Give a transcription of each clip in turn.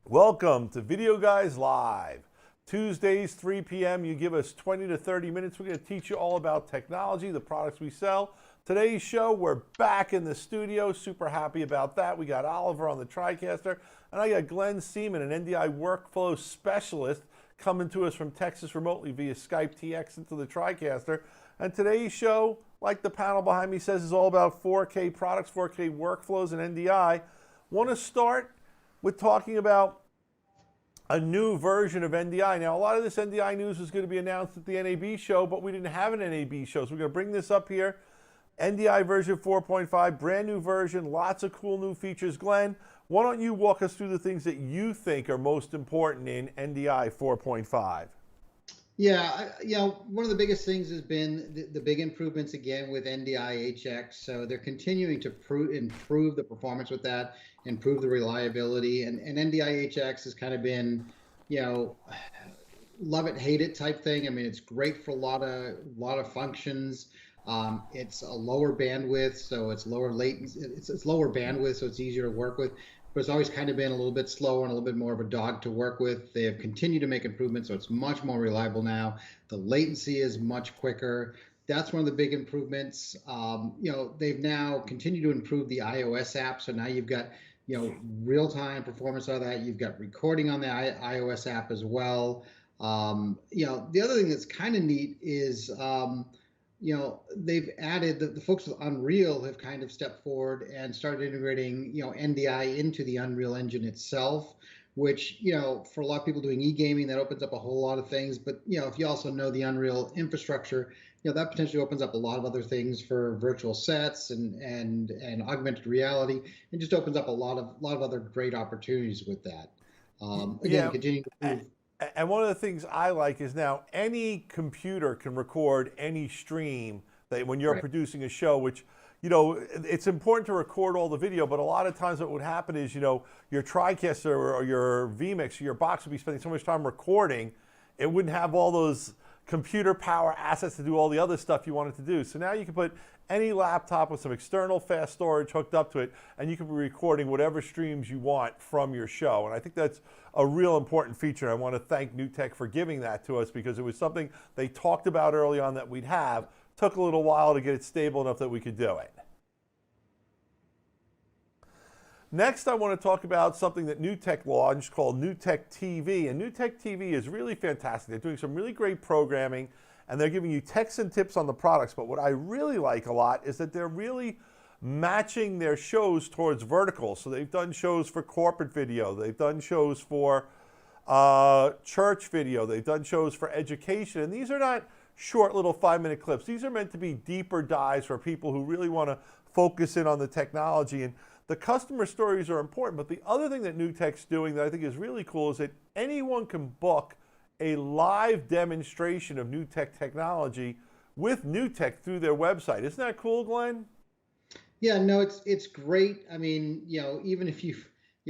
Welcome to Videoguys Live. Tuesdays, 3 p.m. You give us 20 to 30 minutes. We're going to teach you all about technology, the products we sell. Today's show, we're back in the studio. Super happy about that. We got Oliver on the TriCaster, and I got Glenn Seaman, an NDI Workflows Specialist, coming to us from Texas remotely via Skype TX into the TriCaster. And today's show, like the panel behind me says, is all about 4K products, 4K workflows, and NDI. Want to start with talking about a new version of NDI. Now, a lot of this NDI news was going to be announced at the NAB show, but we didn't have an NAB show, so we're going to bring this up here. NDI version 4.5, brand new version, lots of cool new features. Glenn, why don't you walk us through the things that you think are most important in NDI 4.5? Yeah, one of the biggest things has been the big improvements again with NDI HX. So they're continuing to improve the performance with that, improve the reliability, and NDI HX has kind of been, love it, hate it type thing. I mean, it's great for a lot of functions. It's a lower bandwidth, so it's lower latency. It's lower bandwidth, so it's easier to work with. But it's always kind of been a little bit slower and a little bit more of a dog to work with. They have continued to make improvements, so it's much more reliable now. The latency is much quicker. That's one of the big improvements. They've now continued to improve the iOS app, so now you've got real-time performance out of that. You've got recording on the iOS app as well. The other thing that's kind of neat is they've added, the folks with Unreal have kind of stepped forward and started integrating, NDI into the Unreal Engine itself, which, for a lot of people doing e-gaming, that opens up a whole lot of things. But, if you also know the Unreal infrastructure, that potentially opens up a lot of other things for virtual sets and augmented reality, and just opens up a lot of other great opportunities with that. Continuing to improve. And one of the things I like is now any computer can record any stream that when you're producing a show, which, it's important to record all the video, but a lot of times what would happen is, your TriCaster or your vMix or your box would be spending so much time recording, it wouldn't have all those computer power assets to do all the other stuff you wanted to do. So now you can put any laptop with some external fast storage hooked up to it, and you can be recording whatever streams you want from your show. And I think that's a real important feature. I want to thank NewTek for giving that to us, because it was something they talked about early on that we'd have. Took a little while to get it stable enough that we could do it. Next, I want to talk about something that NewTek launched called NewTek TV. And NewTek TV is really fantastic. They're doing some really great programming, and they're giving you tips and tips on the products. But what I really like a lot is that they're really matching their shows towards verticals. So they've done shows for corporate video. They've done shows for church video. They've done shows for education. And these are not short little 5-minute clips. These are meant to be deeper dives for people who really want to focus in on the technology. And the customer stories are important, but the other thing that NewTek's doing that I think is really cool is that anyone can book a live demonstration of NewTek technology with NewTek through their website. Isn't that cool, Glenn? Yeah, no, it's great. I mean, even if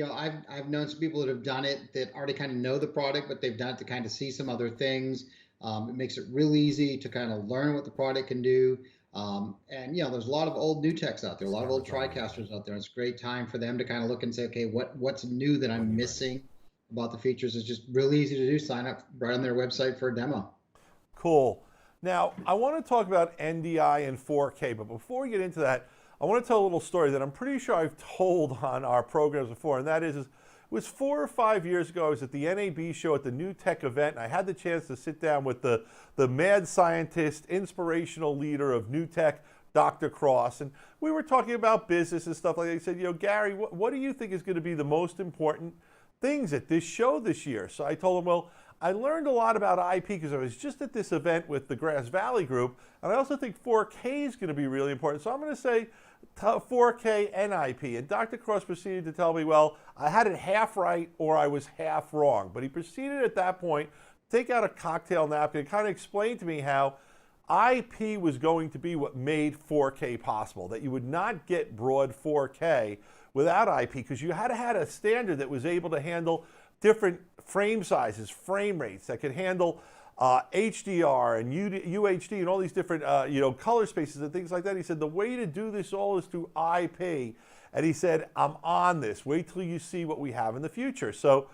I've known some people that have done it that already kind of know the product, but they've done it to kind of see some other things. It makes it really easy to kind of learn what the product can do. There's a lot of old NewTeks out there, a lot of old TriCasters out there. It's a great time for them to kind of look and say, okay, what's new that I'm missing about the features? It's just really easy to do. Sign up right on their website for a demo. Cool. Now, I want to talk about NDI and 4K, but before we get into that, I want to tell a little story that I'm pretty sure I've told on our programs before, and that is it was 4 or 5 years ago. I was at the NAB show at the NewTek event, and I had the chance to sit down with the mad scientist, inspirational leader of NewTek, Dr. Cross, and we were talking about business and stuff like that. He said, Gary, what do you think is going to be the most important things at this show this year? So I told him, well, I learned a lot about IP because I was just at this event with the Grass Valley group, and I also think 4K is going to be really important. So I'm going to say 4K and IP. And Dr. Cross proceeded to tell me, well, I had it half right or I was half wrong. But he proceeded at that point to take out a cocktail napkin and kind of explain to me how IP was going to be what made 4K possible, that you would not get broad 4K without IP, because you had to have a standard that was able to handle different frame sizes, frame rates, that could handle HDR and UHD and all these different color spaces and things like that. He said the way to do this all is through IP. And he said, I'm on this. Wait till you see what we have in the future. So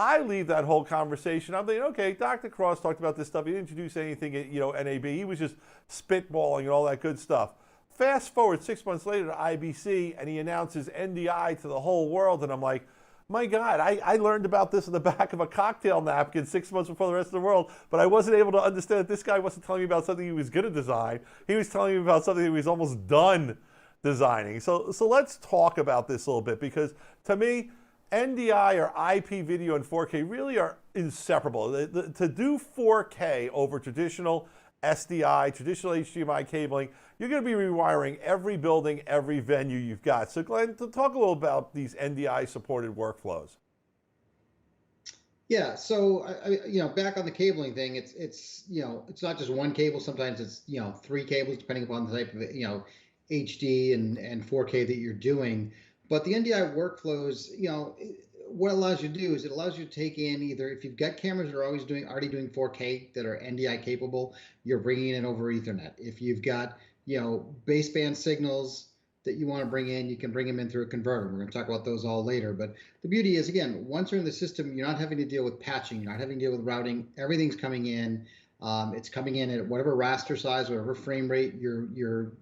I leave that whole conversation, I'm thinking, okay, Dr. Cross talked about this stuff. He didn't introduce anything at, NAB. He was just spitballing and all that good stuff. Fast forward 6 months later to IBC, and he announces NDI to the whole world, and I'm like, my God, I learned about this in the back of a cocktail napkin 6 months before the rest of the world, but I wasn't able to understand that this guy wasn't telling me about something he was going to design. He was telling me about something he was almost done designing. So let's talk about this a little bit, because to me, NDI or IP video and 4K really are inseparable. To do 4K over traditional SDI, traditional HDMI cabling, you're going to be rewiring every building, every venue you've got. So Glenn, to talk a little about these NDI supported workflows. Yeah, so back on the cabling thing, it's not just one cable. Sometimes it's 3 cables, depending upon the type of HD and 4K that you're doing. But the NDI workflows, what it allows you to do is it allows you to take in either, if you've got cameras that are already doing 4K that are NDI capable, you're bringing it over Ethernet. If you've got baseband signals that you want to bring in, you can bring them in through a converter. We're going to talk about those all later. But the beauty is, again, once you're in the system, you're not having to deal with patching, you're not having to deal with routing. Everything's coming in. It's coming in at whatever raster size, whatever frame rate you're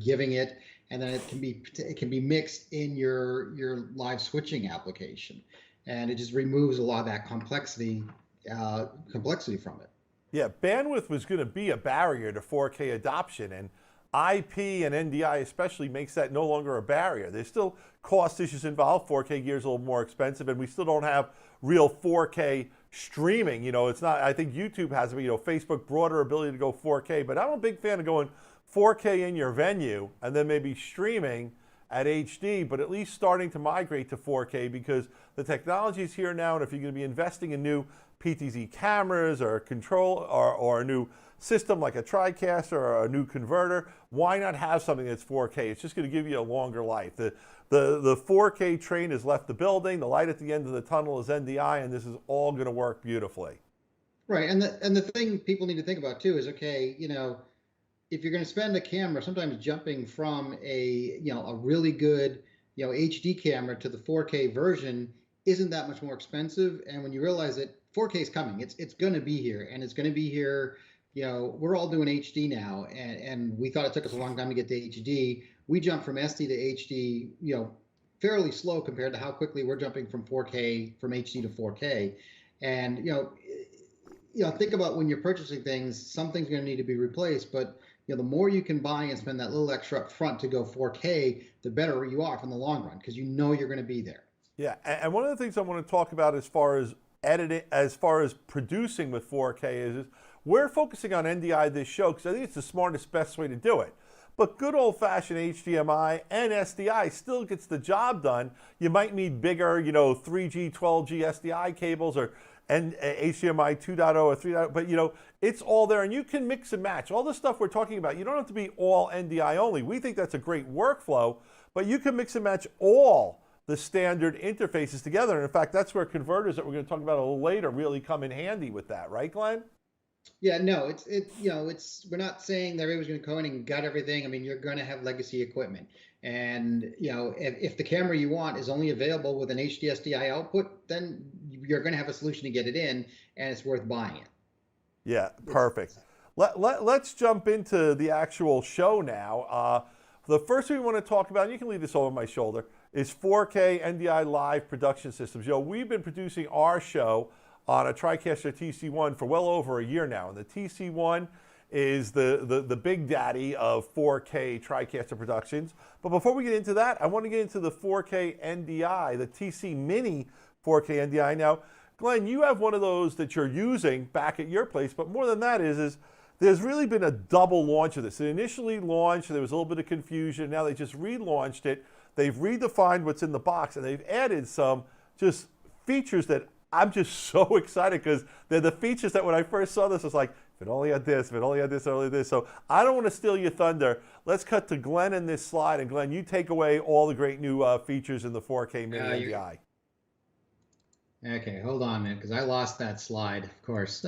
giving it, and then it can be mixed in your live switching application, and it just removes a lot of that complexity from it. Yeah, bandwidth was going to be a barrier to 4K adoption, and IP and NDI especially makes that no longer a barrier. There's still cost issues involved. 4K gear is a little more expensive, and we still don't have real 4K streaming. It's not, I think YouTube has, Facebook broader ability to go 4K, but I'm a big fan of going 4K in your venue and then maybe streaming at HD, but at least starting to migrate to 4K, because the technology is here now, and if you're going to be investing in new PTZ cameras or control or a new system like a TriCaster or a new converter, why not have something that's 4K? It's just going to give you a longer life. The 4K train has left the building. The light at the end of the tunnel is NDI, and this is all going to work beautifully. Right, and the thing people need to think about too is, okay, if you're going to spend a camera, sometimes jumping from a really good HD camera to the 4K version isn't that much more expensive. And when you realize that 4K is coming, it's going to be here, and it's going to be here. We're all doing HD now, and we thought it took us a long time to get to HD. We jumped from SD to HD, fairly slow compared to how quickly we're jumping from HD to 4K. And think about when you're purchasing things, something's going to need to be replaced, but the more you can buy and spend that little extra up front to go 4K, the better you are from the long run, because you're going to be there. Yeah, and one of the things I want to talk about as far as editing, as far as producing with 4K is we're focusing on NDI this show because I think it's the smartest, best way to do it. But good old-fashioned HDMI and SDI still gets the job done. You might need bigger, 3G, 12G SDI cables or HDMI 2.0 or 3.0, but it's all there, and you can mix and match. All the stuff we're talking about, you don't have to be all NDI only. We think that's a great workflow, but you can mix and match all the standard interfaces together. And in fact, that's where converters that we're going to talk about a little later really come in handy with that, right, Glenn? Yeah, no, we're not saying that everybody's going to go in and gut everything. I mean, you're going to have legacy equipment, and if the camera you want is only available with an HD SDI output, then you're going to have a solution to get it in, and it's worth buying it. Yeah, perfect. Let's jump into the actual show now. The first thing we want to talk about, and you can leave this over my shoulder, is 4K NDI live production systems. We've been producing our show on a TriCaster TC1 for well over a year now, and the TC1 is the big daddy of 4K TriCaster productions. But before we get into that, I want to get into the 4K NDI, the TC Mini 4K NDI. Now, Glenn, you have one of those that you're using back at your place, but more than that is there's really been a double launch of this. It initially launched, there was a little bit of confusion. Now they just relaunched it. They've redefined what's in the box, and they've added some just features that I'm just so excited, because they're the features that when I first saw this, I was like, if it only had this, if it only had this, if it only had this. So I don't want to steal your thunder. Let's cut to Glenn in this slide. And Glenn, you take away all the great new features in the 4K Mini NDI. Okay, hold on a minute, because I lost that slide, of course.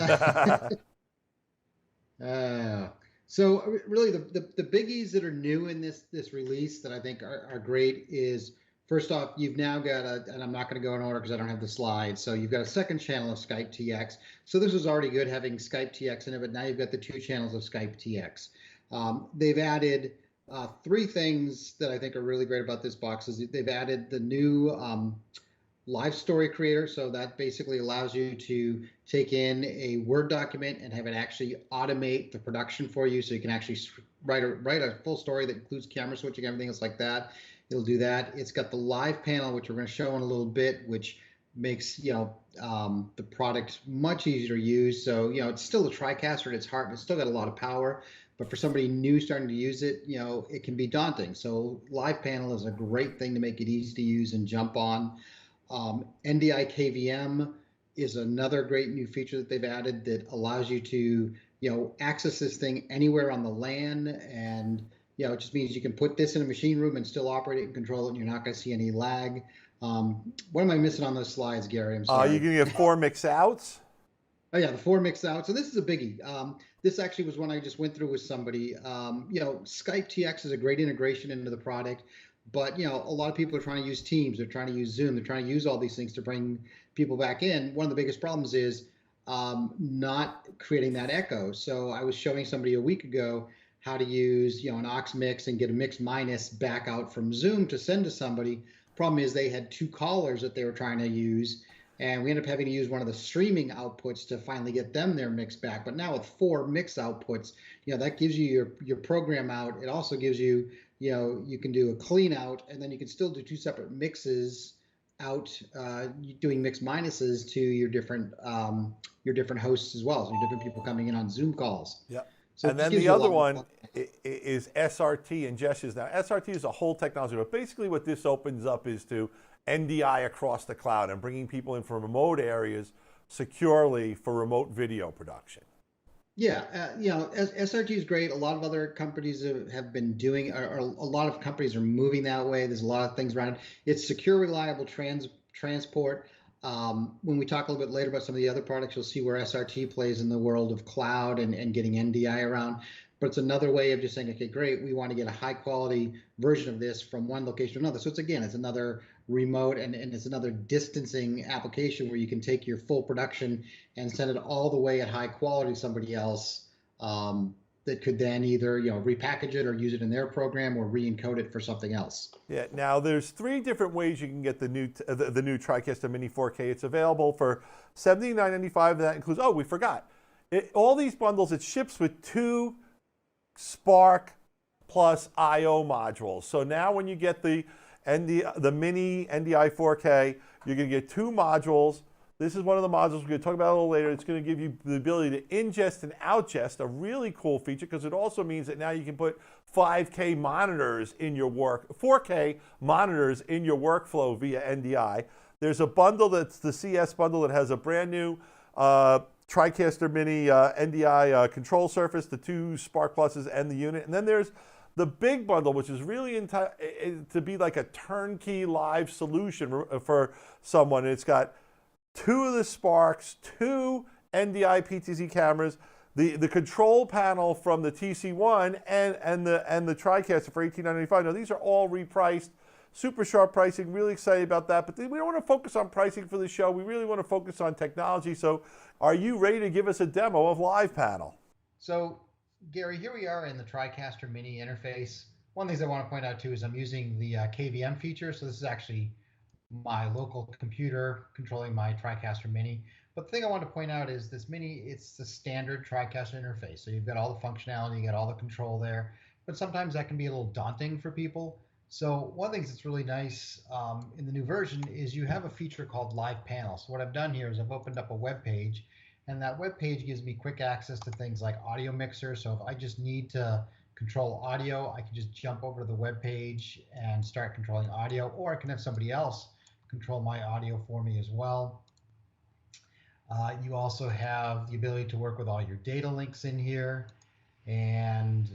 So really the biggies that are new in this release that I think are great is First off, you've now got and I'm not going to go in order because I don't have the slides. So you've got a second channel of Skype TX. So this was already good having Skype TX in it, but now you've got the 2 channels of Skype TX. They've added 3 things that I think are really great about this box. Is they've added the new live story creator. So that basically allows you to take in a Word document and have it actually automate the production for you. So you can actually write a full story that includes camera switching, everything else like that. It'll do that. It's got the live panel, which we're going to show in a little bit, which makes the product much easier to use. So it's still a TriCaster at its heart, and it's still got a lot of power. But for somebody new starting to use it, it can be daunting. So live panel is a great thing to make it easy to use and jump on. NDI KVM is another great new feature that they've added that allows you to access this thing anywhere on the LAN, and it just means you can put this in a machine room and still operate it and control it, and you're not going to see any lag. What am I missing on those slides, Gary? I'm sorry. You're going to get 4 mix outs. Oh yeah, the 4 mix out. So this is a biggie. This actually was one I just went through with somebody. Skype TX is a great integration into the product, but a lot of people are trying to use Teams, they're trying to use Zoom, they're trying to use all these things to bring people back in. One of the biggest problems is not creating that echo. So I was showing somebody a week ago how to use an aux mix and get a mix minus back out from Zoom to send to somebody. Problem is they had 2 callers that they were trying to use, and we ended up having to use one of the streaming outputs to finally get them their mix back. But now with 4 mix outputs, that gives you your program out. It also gives you, you can do a clean out, and then you can still do 2 separate mixes out, doing mix minuses to your different hosts as well. So your different people coming in on Zoom calls. Yeah. So and then the other one is SRT and gestures. Now, SRT is a whole technology, but basically what this opens up is to NDI across the cloud and bringing people in from remote areas securely for remote video production. Yeah, SRT is great. A lot of other companies have been doing, or a lot of companies are moving that way. There's a lot of things around it. It's secure, reliable transport. When we talk a little bit later about some of the other products, you'll see where SRT plays in the world of cloud and getting NDI around. But it's another way of just saying, okay, great, we want to get a high quality version of this from one location to another. So it's another remote and it's another distancing application where you can take your full production and send it all the way at high quality to somebody else that could then either repackage it or use it in their program or re-encode it for something else. Yeah. Now there's 3 different ways you can get the new TriCaster Mini 4K. It's available for $79.95. That includes, oh, we forgot, all these bundles. It ships with 2 Spark plus I/O modules. So now when you get the Mini NDI 4K, you're going to get 2 modules. This is one of the modules we're going to talk about a little later. It's going to give you the ability to ingest and outgest, a really cool feature, because it also means that now you can put 5K monitors in your 4K monitors in your workflow via NDI. There's a bundle that's the CS bundle that has a brand new TriCaster Mini NDI control surface, the 2 Spark Pluses and the unit. And then there's the big bundle, which is really to be like a turnkey live solution for someone. It's got 2 of the Sparks, 2 NDI PTZ cameras, the control panel from the TC1, and the TriCaster for $18.95. Now these are all repriced, super sharp pricing. Really excited about that. But we don't want to focus on pricing for the show. We really want to focus on technology. So, are you ready to give us a demo of Live Panel? So, Gary, here we are in the TriCaster Mini interface. One of the things I want to point out too is I'm using the KVM feature. So this is actually my local computer controlling my TriCaster Mini. But the thing I want to point out is this Mini, it's the standard TriCaster interface. So you've got all the functionality, you got all the control there, but sometimes that can be a little daunting for people. So one of the things that's really nice in the new version is you have a feature called Live Panel. So what I've done here is I've opened up a web page, and that web page gives me quick access to things like audio mixer. So if I just need to control audio, I can just jump over to the web page and start controlling audio, or I can have somebody else control my audio for me as well. You also have the ability to work with all your data links in here, and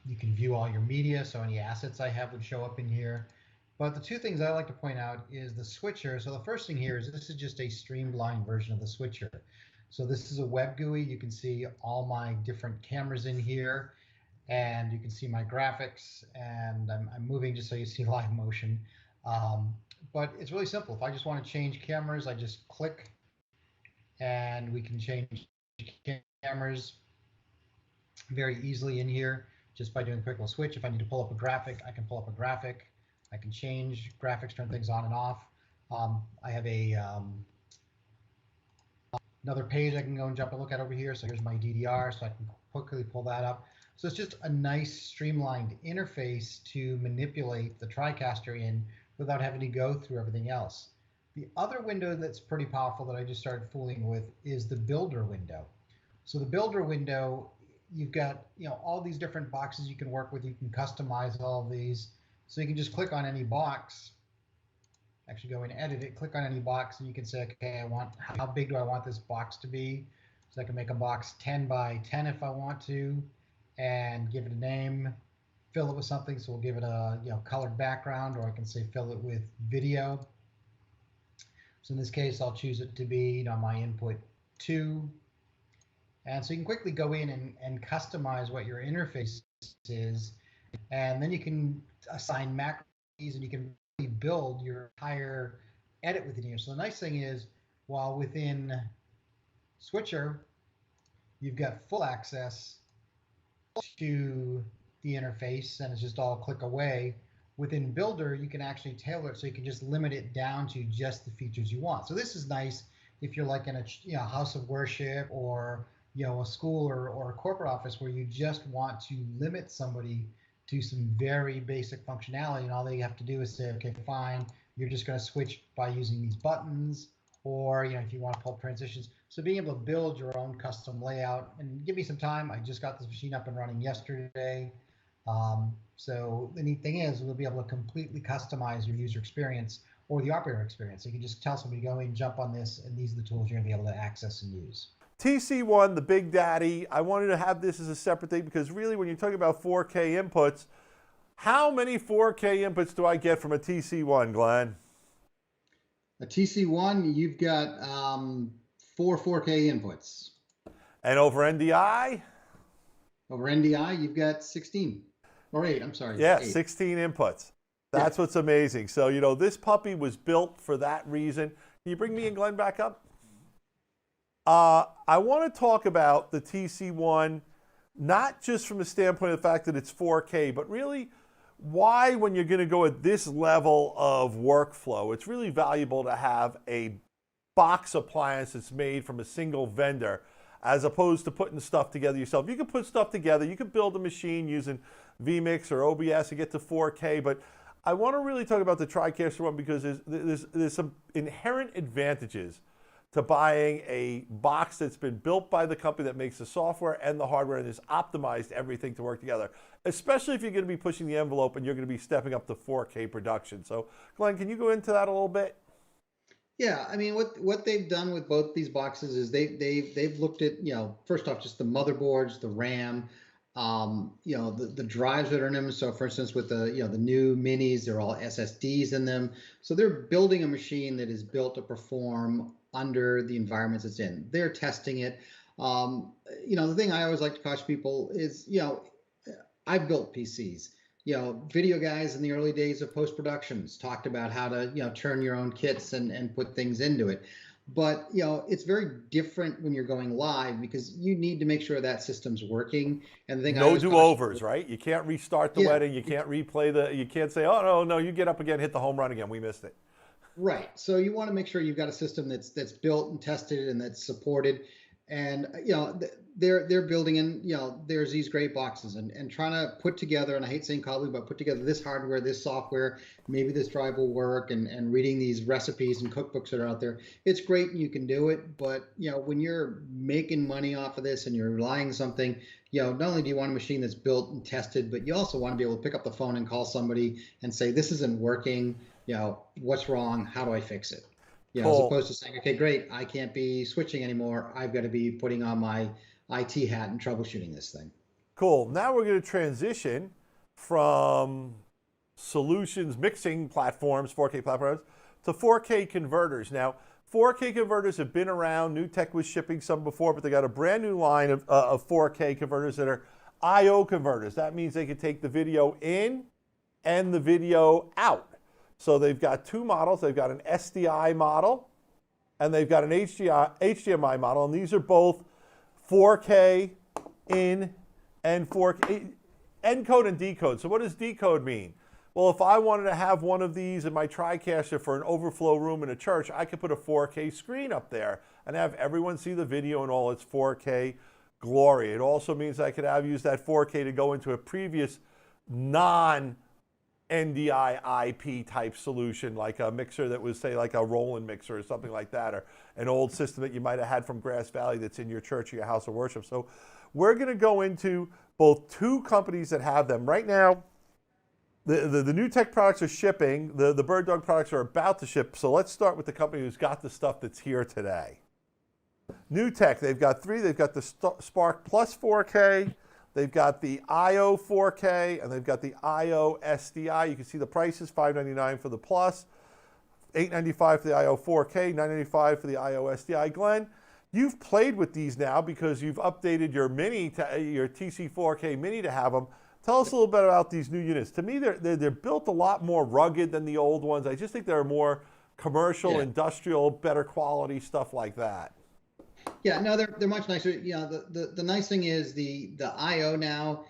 you can view all your media, so any assets I have would show up in here. But the 2 things I like to point out is the switcher. So the first thing here is this is just a streamlined version of the switcher. So this is a web GUI. You can see all my different cameras in here, and you can see my graphics, and I'm moving just so you see live motion. But it's really simple. If I just want to change cameras, I just click and we can change cameras very easily in here just by doing a quick little switch. If I need to pull up a graphic, I can pull up a graphic. I can change graphics, turn things on and off. I have another page I can go and jump and look at over here. So here's my DDR, so I can quickly pull that up. So it's just a nice streamlined interface to manipulate the TriCaster in without having to go through everything else. The other window that's pretty powerful that I just started fooling with is the builder window. So the builder window, you've got all these different boxes you can work with. You can customize all of these. So you can just click on any box, actually go and edit it, click on any box, and you can say, okay, how big do I want this box to be? So I can make a box 10 by 10 if I want to, and give it a name, fill it with something. So we'll give it a colored background, or I can say fill it with video. So in this case, I'll choose it to be my input 2. And so you can quickly go in and customize what your interface is, and then you can assign macros, and you can really build your entire edit within here. So the nice thing is, while within Switcher, you've got full access to the interface, and it's just all click away. Within Builder, you can actually tailor it, so you can just limit it down to just the features you want. So this is nice if you're like in a house of worship, or a school or a corporate office where you just want to limit somebody to some very basic functionality, and all they have to do is say, okay, fine, you're just going to switch by using these buttons, or if you want to pull up transitions. So being able to build your own custom layout, and give me some time. I just got this machine up and running yesterday. So the neat thing is we'll be able to completely customize your user experience or the operator experience. So you can just tell somebody, go in, jump on this, and these are the tools you're going to be able to access and use. TC1, the big daddy, I wanted to have this as a separate thing because really when you're talking about 4K inputs, how many 4K inputs do I get from a TC1, Glenn? A TC1, you've got 4 4K inputs. And over NDI? Over NDI, you've got 16. Or 8, I'm sorry. Yeah, 8. 16 inputs. That's what's amazing. So, this puppy was built for that reason. Can you bring me and Glenn back up? I want to talk about the TC1, not just from the standpoint of the fact that it's 4K, but really why, when you're going to go at this level of workflow, it's really valuable to have a box appliance that's made from a single vendor, as opposed to putting stuff together yourself. You can put stuff together. You can build a machine using vMix or OBS and get to 4K, but I want to really talk about the TriCaster one because there's some inherent advantages to buying a box that's been built by the company that makes the software and the hardware and has optimized everything to work together, especially if you're going to be pushing the envelope and you're going to be stepping up to 4K production. So, Glenn, can you go into that a little bit? Yeah, I mean, what they've done with both these boxes is they've looked at, first off, just the motherboards, the RAM, the drives that are in them. So for instance, with the new minis, they're all SSDs in them. So they're building a machine that is built to perform under the environments it's in. They're testing it. The thing I always like to caution people is, I've built PCs. Videoguys in the early days of post-productions talked about how to, turn your own kits and put things into it. But, it's very different when you're going live because you need to make sure that system's working. And the thing no do-overs, right? You can't restart the wedding. You can't replay you can't say, oh, no, you get up again, hit the home run again. We missed it. Right. So you want to make sure you've got a system that's built and tested and that's supported. And, they're building in, there's these great boxes and trying to put together, and I hate saying cobbly, but put together this hardware, this software, maybe this drive will work, and reading these recipes and cookbooks that are out there. It's great and you can do it, but, when you're making money off of this and you're relying on something, not only do you want a machine that's built and tested, but you also want to be able to pick up the phone and call somebody and say, this isn't working, what's wrong? How do I fix it? Cool. As opposed to saying, okay, great, I can't be switching anymore. I've got to be putting on my IT hat and troubleshooting this thing. Cool. Now we're going to transition from solutions mixing platforms, 4K platforms, to 4K converters. Now, 4K converters have been around. NewTek was shipping some before, but they got a brand new line of 4K converters that are I/O converters. That means they can take the video in and the video out. So they've got two models. They've got an SDI model and they've got an HDMI model, and these are both 4K in and 4K, encode and decode. So what does decode mean? Well, if I wanted to have one of these in my TriCaster for an overflow room in a church, I could put a 4K screen up there and have everyone see the video in all its 4K glory. It also means I could use that 4K to go into a previous non-NDI IP type solution, like a mixer that was, say, like a Roland mixer or something like that, or an old system that you might have had from Grass Valley that's in your church or your house of worship. So we're going to go into both two companies that have them. Right now, the NewTek products are shipping. The BirdDog products are about to ship. So let's start with the company who's got the stuff that's here today. NewTek, they've got three. They've got the Spark Plus 4K. They've got the IO 4K, and they've got the IO SDI. You can see the prices, $599 for the Plus, $895 for the IO 4K, $995 for the IO SDI. Glenn, you've played with these now because you've updated your Mini, your TC4K Mini to have them. Tell us a little bit about these new units. To me, they're built a lot more rugged than the old ones. I just think they're more commercial, industrial, better quality, stuff like that. Yeah, no, they're much nicer. You know, the nice thing is the IO now,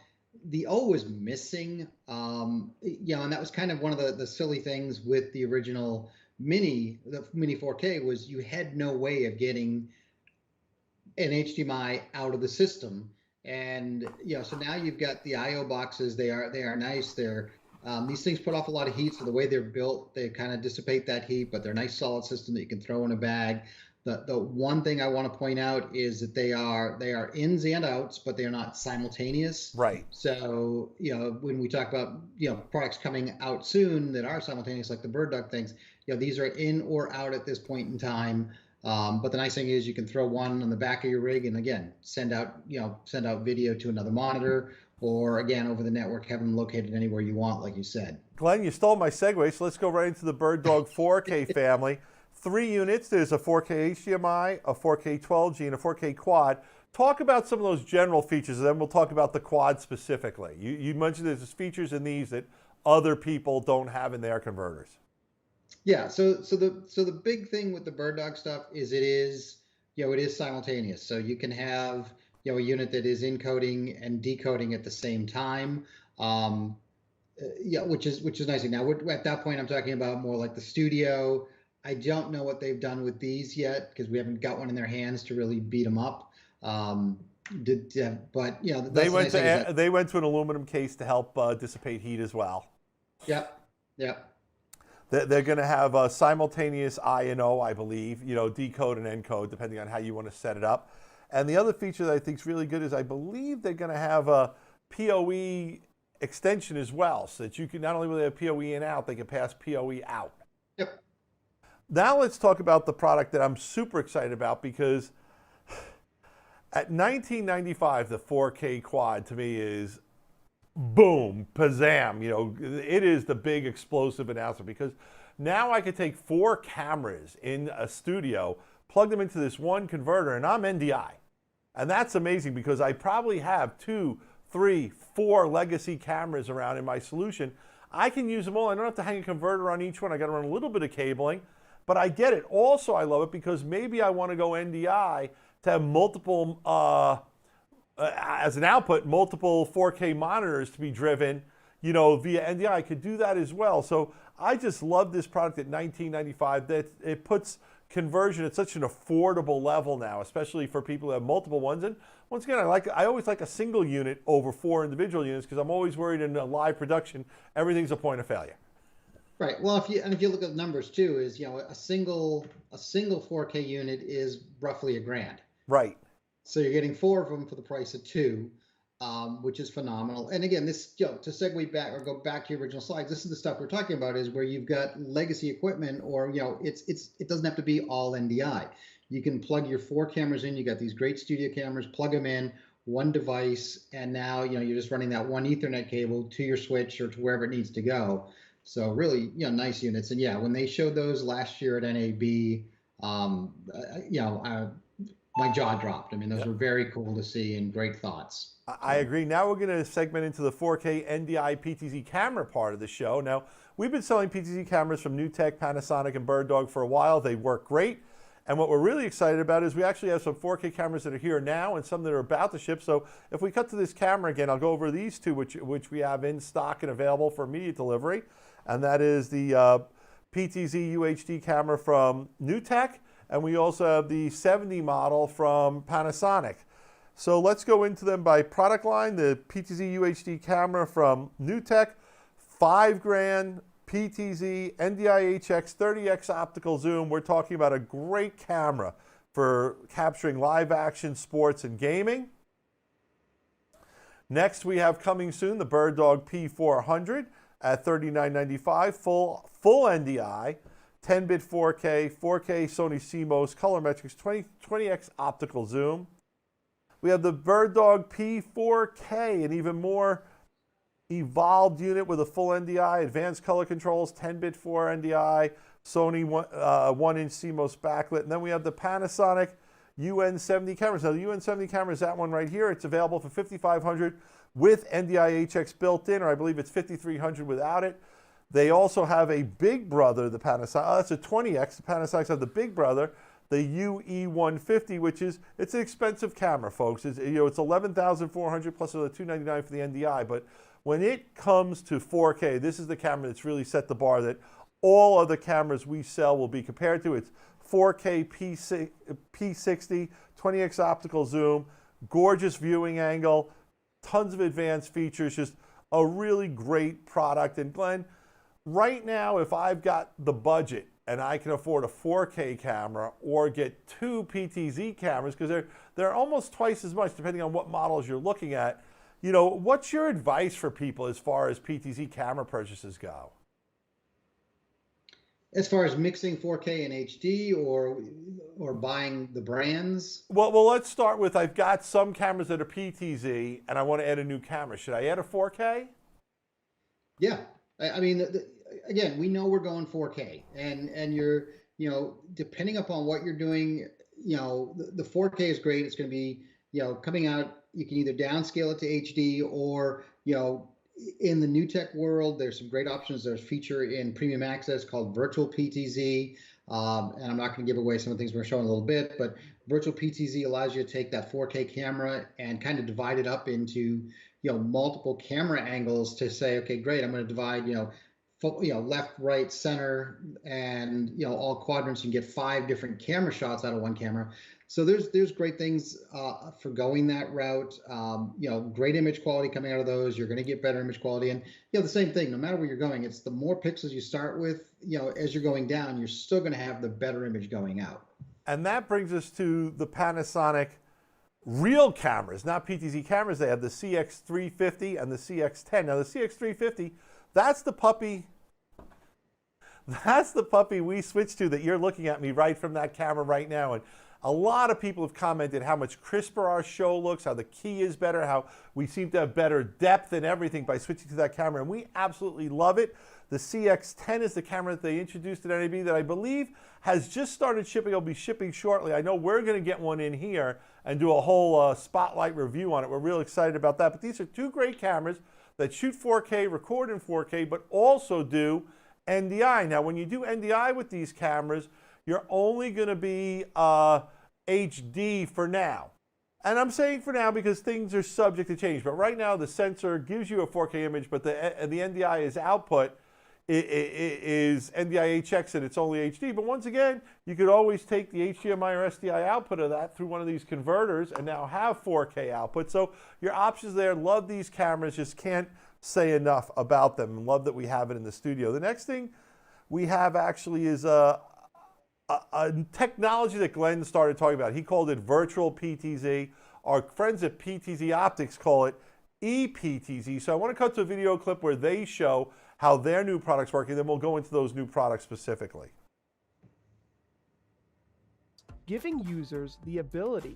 the O was missing. You know, and that was kind of one of the silly things with the original Mini, the Mini 4K, was you had no way of getting an HDMI out of the system. And you know, so now you've got the IO boxes. They are nice. They're these things put off a lot of heat, so the way they're built, they kind of dissipate that heat. But they're a nice solid system that you can throw in a bag. The one thing I want to point out is that they are ins and outs, but they are not simultaneous. Right. So you know, when we talk about products coming out soon that are simultaneous, like the BirdDog things, these are in or out at this point in time. But the nice thing is you can throw one on the back of your rig and again send out video to another monitor, or again over the network, have them located anywhere you want, like you said. Glenn, you stole my segue, so let's go right into the BirdDog 4K family. 3 units. There's a 4K HDMI, a 4K 12G, and a 4K quad. Talk about some of those general features, and then we'll talk about the quad specifically. You mentioned there's features in these that other people don't have in their converters. Yeah, so the big thing with the BirdDog stuff is it is simultaneous. So you can have a unit that is encoding and decoding at the same time. Which is nice. Now at that point, I'm talking about more like the studio. I don't know what they've done with these yet because we haven't got one in their hands to really beat them up. But they went to an aluminum case to help dissipate heat as well. Yep. They're going to have a simultaneous I and O, I believe, decode and encode, depending on how you want to set it up. And the other feature that I think is really good is I believe they're going to have a PoE extension as well, so that you can, not only will they have PoE in out, they can pass PoE out. Yep. Now let's talk about the product that I'm super excited about, because at $19.95, the 4K quad to me is boom, pizzam. It is the big explosive announcement, because now I could take 4 cameras in a studio, plug them into this one converter, and I'm NDI. And that's amazing because I probably have 2, 3, 4 legacy cameras around in my solution. I can use them all. I don't have to hang a converter on each one. I got to run a little bit of cabling, but I get it. Also, I love it because maybe I want to go NDI to have multiple, as an output, multiple 4K monitors to be driven, via NDI. I could do that as well. So I just love this product at $19.95. That it puts conversion at such an affordable level now, especially for people who have multiple ones. And once again, I always like a single unit over 4 individual units because I'm always worried in a live production, everything's a point of failure. Right. Well, if you look at the numbers too, is a single 4K unit is roughly $1,000. Right. So you're getting 4 of them for the price of 2, which is phenomenal. And again, this to segue back or go back to your original slides, this is the stuff we're talking about, is where you've got legacy equipment, or it doesn't have to be all NDI. You can plug your 4 cameras in. You got these great studio cameras, plug them in, one device, and now you're just running that one Ethernet cable to your switch or to wherever it needs to go. So really, nice units. And yeah, when they showed those last year at NAB, my jaw dropped. I mean, those were very cool to see and great thoughts. I agree. Now we're going to segment into the 4K NDI PTZ camera part of the show. Now, we've been selling PTZ cameras from NewTek, Panasonic, and BirdDog for a while. They work great. And what we're really excited about is we actually have some 4K cameras that are here now and some that are about to ship. So if we cut to this camera again, I'll go over these two, which we have in stock and available for immediate delivery. And that is the PTZ UHD camera from NewTek. And we also have the 70 model from Panasonic. So let's go into them by product line. The PTZ UHD camera from NewTek, $5,000, PTZ NDI HX 30x optical zoom. We're talking about a great camera for capturing live action, sports, and gaming. Next, we have coming soon the BirdDog P400 at $39.95, full NDI, 10-bit 4K, 4K Sony CMOS color metrics, 20x optical zoom. We have the BirdDog P4K, an even more evolved unit with a full NDI, advanced color controls, 10-bit 4 NDI, Sony 1-inch CMOS backlit. And then we have the Panasonic UN70 cameras. Now the UN70 camera is that one right here. It's available for $5,500 with NDI HX built in, or I believe it's $5,300 without it. They also have a big brother, the Panasonic, that's a 20X. The Panasonics have the big brother, the UE150, which is, it's an expensive camera, folks. It's, you know, it's $11,400 plus the $299 for the NDI. But when it comes to 4K, this is the camera that's really set the bar that all other cameras we sell will be compared to. It's 4K P60, 20x optical zoom, gorgeous viewing angle, tons of advanced features, just a really great product. And Glenn, right now, if I've got the budget and I can afford a 4K camera or get two PTZ cameras, because they're almost twice as much depending on what models you're looking at, you know, what's your advice for people as far as PTZ camera purchases go? As far as mixing 4K and HD or buying the brands? Well, let's start with, I've got some cameras that are PTZ and I want to add a new camera. Should I add a 4K? Yeah. I mean, again, we know we're going 4K and you're, you know, depending upon what you're doing, you know, the 4K is great. It's going to be, you know, coming out, you can either downscale it to HD or, you know, in the NewTek world, there's some great options. There's a feature in Premium Access called Virtual PTZ. And I'm not going to give away some of the things we're showing a little bit, but Virtual PTZ allows you to take that 4K camera and kind of divide it up into, you know, multiple camera angles to say, okay, great, I'm going to divide, you know, left, right, center, and, you know, all quadrants. You can get 5 different camera shots out of one camera. So there's great things for going that route. You know, great image quality coming out of those. You're going to get better image quality, and you know the same thing. No matter where you're going, it's the more pixels you start with. You know, as you're going down, you're still going to have the better image going out. And that brings us to the Panasonic real cameras, not PTZ cameras. They have the CX350 and the CX10. Now the CX350, that's the puppy. That's the puppy we switched to that you're looking at me right from that camera right now. And a lot of people have commented how much crisper our show looks, how the key is better, how we seem to have better depth and everything by switching to that camera, and we absolutely love it. The CX10 is the camera that they introduced at NAB that I believe has just started shipping. It'll be shipping shortly. I know we're going to get one in here and do a whole spotlight review on it. We're real excited about that. But these are two great cameras that shoot 4K, record in 4K, but also do NDI. Now, when you do NDI with these cameras, you're only going to be HD for now. And I'm saying for now because things are subject to change. But right now, the sensor gives you a 4K image, but the NDI is output is NDI HX and it's only HD. But once again, you could always take the HDMI or SDI output of that through one of these converters and now have 4K output. So your options there. Love these cameras. Just can't say enough about them. Love that we have it in the studio. The next thing we have actually is a technology that Glenn started talking about. He called it virtual PTZ. Our friends at PTZ Optics call it ePTZ. So I want to cut to a video clip where they show how their new products work, and then we'll go into those new products specifically. Giving users the ability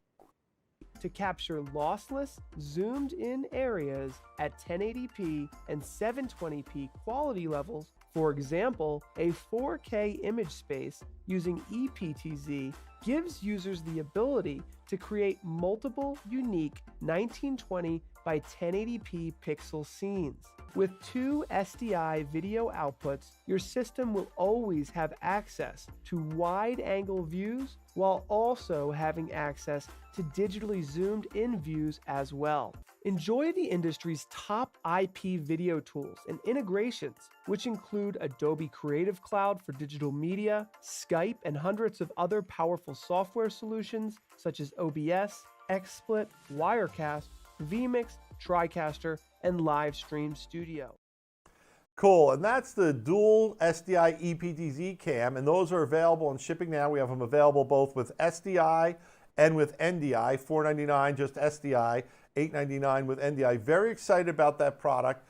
to capture lossless, zoomed-in areas at 1080p and 720p quality levels. For example, a 4K image space using ePTZ gives users the ability to create multiple unique 1920 by 1080p pixel scenes. With 2 SDI video outputs, your system will always have access to wide-angle views while also having access to digitally zoomed-in views as well. Enjoy the industry's top IP video tools and integrations, which include Adobe Creative Cloud for digital media, Skype, and hundreds of other powerful software solutions such as OBS, XSplit, Wirecast, vMix, TriCaster, and Livestream Studio. Cool, and that's the dual SDI ePTZ cam, and those are available and shipping now. We have them available both with SDI and with NDI, $499 just SDI, $899 with NDI. Very excited about that product.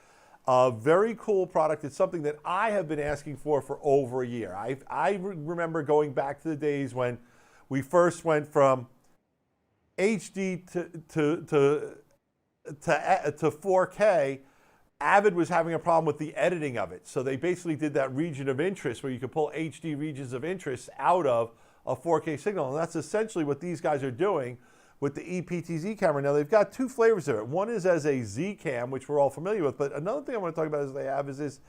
Very cool product. It's something that I have been asking for over a year. I remember going back to the days when we first went from HD to 4K. Avid was having a problem with the editing of it. So they basically did that region of interest where you could pull HD regions of interest out of a 4K signal. And that's essentially what these guys are doing with the ePTZ camera. Now they've got 2 flavors of it. One is as a Z cam, which we're all familiar with, but another thing I want to talk about is they have is this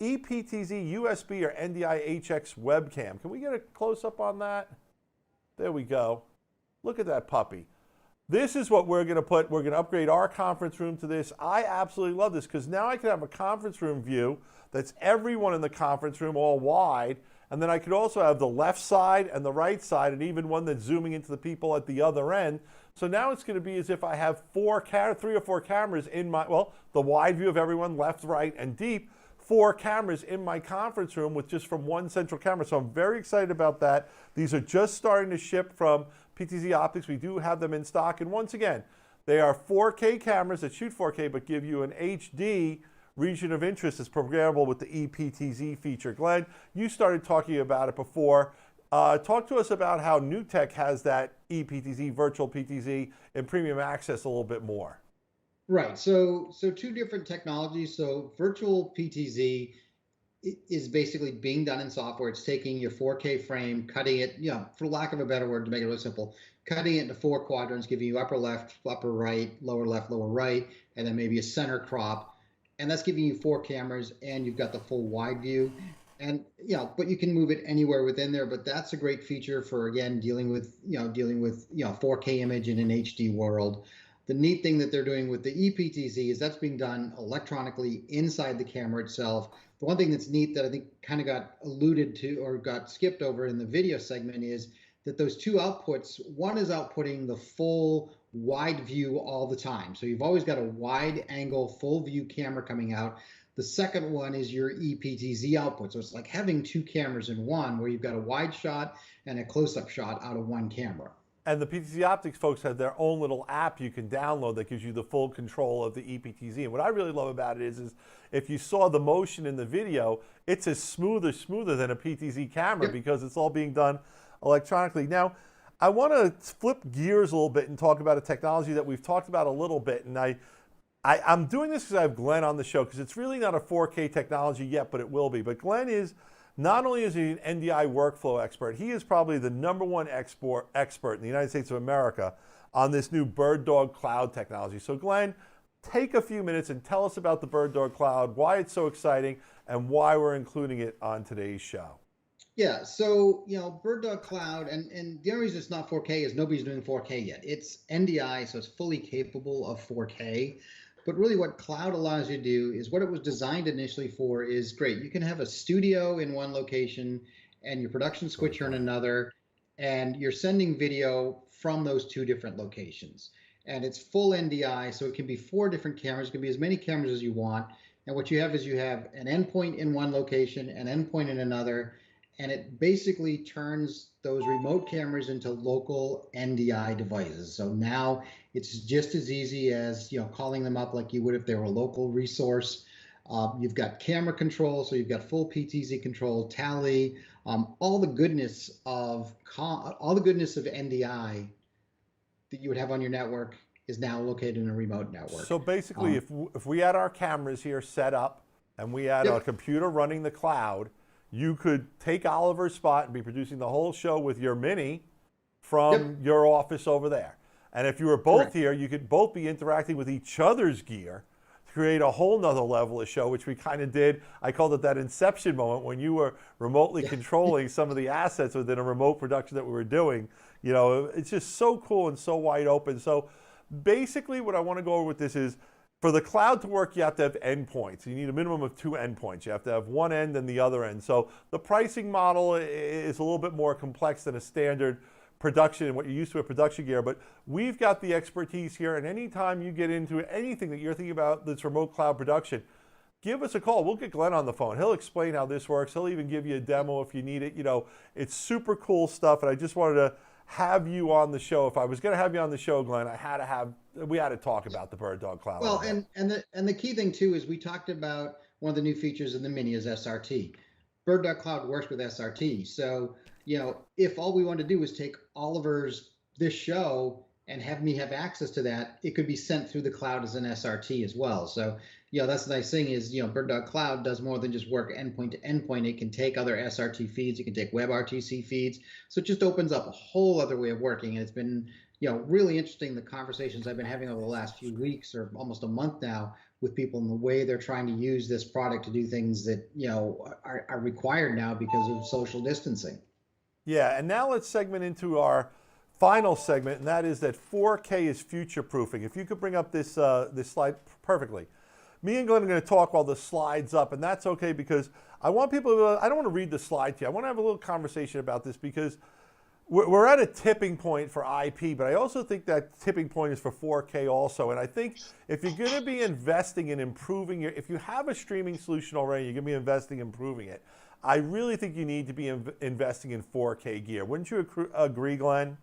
ePTZ USB or NDI HX webcam. Can we get a close up on that? There we go. Look at that puppy. This is what we're going to put. We're going to upgrade our conference room to this. I absolutely love this because now I can have a conference room view that's everyone in the conference room all wide. And then I could also have the left side and the right side and even one that's zooming into the people at the other end. So now it's going to be as if I have 3 or 4 cameras in my, well, the wide view of everyone, left, right, and deep. 4 cameras in my conference room with just from one central camera. So I'm very excited about that. These are just starting to ship from PTZ Optics. We do have them in stock. And once again, they are 4K cameras that shoot 4K but give you an HD region of interest that's programmable with the ePTZ feature. Glenn, you started talking about it before. Talk to us about how NewTek has that ePTZ, virtual PTZ, and premium access a little bit more. Right. So 2 different technologies. So virtual PTZ is basically being done in software. It's taking your 4K frame, cutting it, for lack of a better word, to make it really simple, cutting it into 4 quadrants, giving you upper left, upper right, lower left, lower right, and then maybe a center crop. And that's giving you 4 cameras, and you've got the full wide view. And but you can move it anywhere within there. But that's a great feature for, again, dealing with 4K image in an HD world. The neat thing that they're doing with the ePTZ is that's being done electronically inside the camera itself. The one thing that's neat that I think kind of got alluded to or got skipped over in the video segment is that those 2 outputs, one is outputting the full wide view all the time. So you've always got a wide angle, full view camera coming out. The second one is your ePTZ output. So it's like having 2 cameras in one where you've got a wide shot and a close-up shot out of one camera. And the PTZ Optics folks have their own little app you can download that gives you the full control of the ePTZ. And what I really love about it is if you saw the motion in the video, it's as smoother than a PTZ camera because it's all being done electronically. Now, I want to flip gears a little bit and talk about a technology that we've talked about a little bit. And I'm doing this because I have Glenn on the show because it's really not a 4K technology yet, but it will be. But Glenn is, not only is he an NDI workflow expert, he is probably the #1 expert in the United States of America on this new BirdDog Cloud technology. So Glenn, take a few minutes and tell us about the BirdDog Cloud, why it's so exciting, and why we're including it on today's show. Yeah, so BirdDog Cloud, and the only reason it's not 4K is nobody's doing 4K yet. It's NDI, so it's fully capable of 4K. But really what cloud allows you to do is what it was designed initially for is great. You can have a studio in one location and your production switcher in another, and you're sending video from those 2 different locations. And it's full NDI, so it can be 4 different cameras. It can be as many cameras as you want. And what you have is you have an endpoint in one location, an endpoint in another, and it basically turns those remote cameras into local NDI devices. So now it's just as easy as calling them up like you would if they were a local resource. You've got camera control, so you've got full PTZ control, tally, all the goodness of NDI that you would have on your network is now located in a remote network. So basically, if we had our cameras here set up and we had a computer running the cloud, you could take Oliver's spot and be producing the whole show with your Mini from your office over there. And if you were both here, you could both be interacting with each other's gear to create a whole nother level of show, which we kind of did. I called it that inception moment when you were remotely controlling some of the assets within a remote production that we were doing. You know, it's just so cool and so wide open. So basically what I want to go over with this is, for the cloud to work, you have to have endpoints. You need a minimum of 2 endpoints. You have to have one end and the other end. So the pricing model is a little bit more complex than a standard production and what you're used to with production gear. But we've got the expertise here, and anytime you get into anything that you're thinking about that's remote cloud production, give us a call. We'll get Glenn on the phone. He'll explain how this works. He'll even give you a demo if you need it. You know, it's super cool stuff, and I just wanted to have you on the show. If I was going to have you on the show, Glenn, we had to talk about the BirdDog Cloud. Well, and the key thing too is we talked about one of the new features in the Mini is SRT. BirdDog Cloud works with SRT. So, you know, if all we want to do is take Oliver's this show and have me have access to that, it could be sent through the cloud as an SRT as well. So, you know, that's the nice thing is, you know, BirdDog Cloud does more than just work endpoint to endpoint. It can take other SRT feeds. It can take WebRTC feeds. So it just opens up a whole other way of working. And it's been, you know, really interesting, the conversations I've been having over the last few weeks or almost a month now with people and the way they're trying to use this product to do things that, you know, are required now because of social distancing. Yeah, and now let's segment into our final segment, and that is that 4K is future-proofing. If you could bring up this slide perfectly. Me and Glenn are going to talk while the slide's up, and that's okay because I want people to, I don't want to read the slide to you. I want to have a little conversation about this because we're at a tipping point for IP, but I also think that tipping point is for 4K also. And I think if you're going to be investing in improving if you have a streaming solution already, you're going to be investing in improving it. I really think you need to be investing in 4K gear. Wouldn't you agree, Glenn?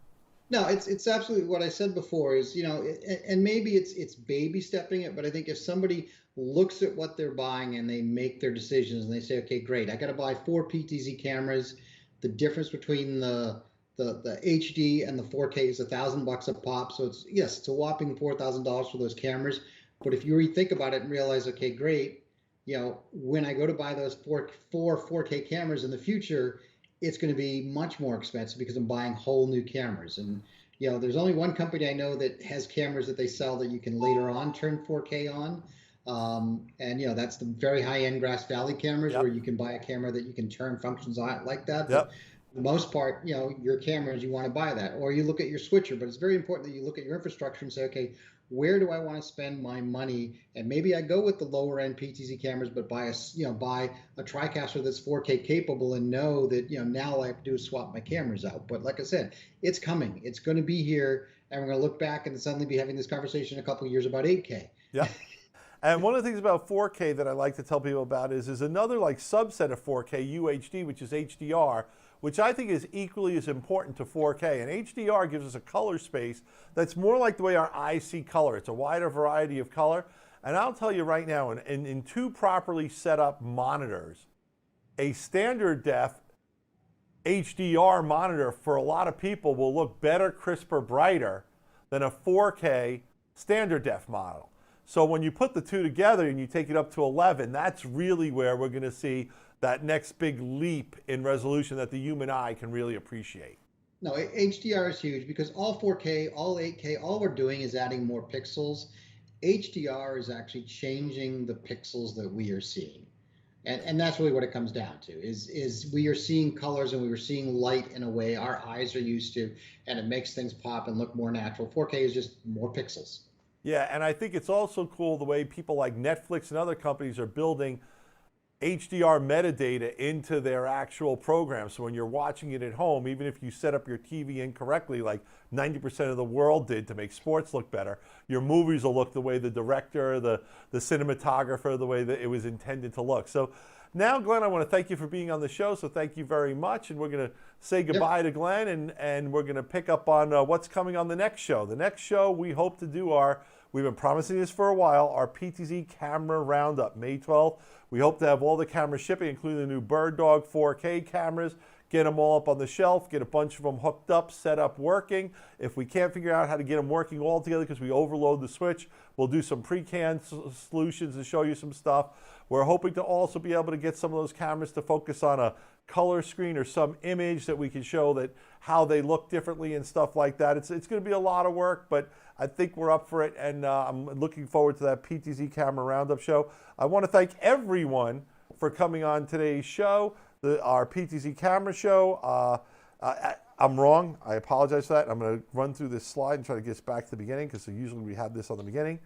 No, it's absolutely what I said before is, you know, and maybe it's baby stepping it, but I think if somebody looks at what they're buying and they make their decisions and they say, okay, great, I got to buy 4 PTZ cameras. The difference between the HD and the 4K is $1,000 a pop. So it's a whopping $4,000 for those cameras. But if you really think about it and realize, okay, great, you know, when I go to buy those four 4K cameras in the future, it's going to be much more expensive because I'm buying whole new cameras. And, you know, there's only one company I know that has cameras that they sell that you can later on turn 4K on. And, you know, that's the very high-end Grass Valley cameras where you can buy a camera that you can turn functions on like that. But for the most part, you know, your cameras, you want to buy that. Or you look at your switcher. But it's very important that you look at your infrastructure and say, okay, where do I want to spend my money? And maybe I go with the lower end PTZ cameras, but buy a TriCaster that's 4K capable and know that, you know, now all I have to do is swap my cameras out. But like I said, it's coming. It's going to be here, and we're going to look back and suddenly be having this conversation in a couple of years about 8K. Yeah. And one of the things about 4K that I like to tell people about is another like subset of 4K, UHD, which is HDR, which I think is equally as important to 4K. And HDR gives us a color space that's more like the way our eyes see color. It's a wider variety of color. And I'll tell you right now, in 2 properly set up monitors, a standard def HDR monitor for a lot of people will look better, crisper, brighter than a 4K standard def model. So when you put the 2 together and you take it up to 11, that's really where we're going to see that next big leap in resolution that the human eye can really appreciate. No, HDR is huge because all 4K, all 8K, all we're doing is adding more pixels. HDR is actually changing the pixels that we are seeing. And that's really what it comes down to, is we are seeing colors and we are seeing light in a way our eyes are used to, and it makes things pop and look more natural. 4K is just more pixels. Yeah, and I think it's also cool the way people like Netflix and other companies are building HDR metadata into their actual program. So when you're watching it at home, even if you set up your TV incorrectly, like 90% of the world did to make sports look better, your movies will look the way the director, the cinematographer, the way that it was intended to look. So now, Glenn, I want to thank you for being on the show. So thank you very much. And we're going to say goodbye to Glenn, and we're going to pick up on what's coming on the next show. The next show we hope to do we've been promising this for a while, our PTZ camera roundup, May 12th. We hope to have all the cameras shipping, including the new BirdDog 4K cameras, get them all up on the shelf, get a bunch of them hooked up, set up, working. If we can't figure out how to get them working all together because we overload the switch, we'll do some pre-canned solutions to show you some stuff. We're hoping to also be able to get some of those cameras to focus on a color screen or some image that we can show that how they look differently and stuff like that. It's going to be a lot of work, but I think we're up for it, and I'm looking forward to that PTZ Camera Roundup show. I want to thank everyone for coming on today's show, our PTZ Camera show. I'm wrong. I apologize for that. I'm going to run through this slide and try to get us back to the beginning because usually we have this on the beginning.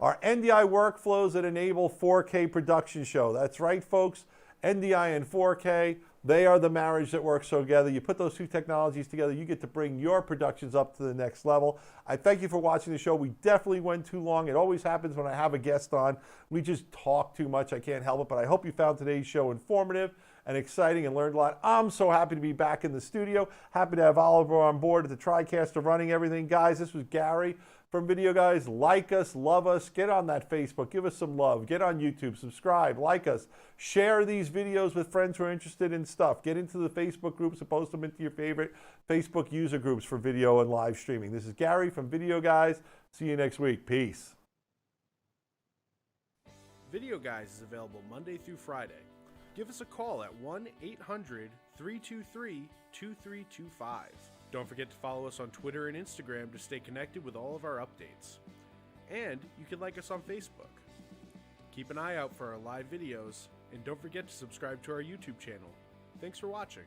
Our NDI Workflows that Enable 4K production show. That's right, folks. NDI and 4K, they are the marriage that works together. You put those two technologies together, you get to bring your productions up to the next level. I thank you for watching the show. We definitely went too long. It always happens when I have a guest on. We just talk too much. I can't help it, but I hope you found today's show informative and exciting and learned a lot. I'm so happy to be back in the studio. Happy to have Oliver on board at the TriCaster running everything. Guys, this was Gary from Videoguys. Like us, love us, get on that Facebook, give us some love, get on YouTube, subscribe, like us, share these videos with friends who are interested in stuff, get into the Facebook groups and post them into your favorite Facebook user groups for video and live streaming. This is Gary from Videoguys. See you next week. Peace. Videoguys is available Monday through Friday. Give us a call at 1-800-323-2325. Don't forget to follow us on Twitter and Instagram to stay connected with all of our updates. And you can like us on Facebook. Keep an eye out for our live videos, and don't forget to subscribe to our YouTube channel. Thanks for watching.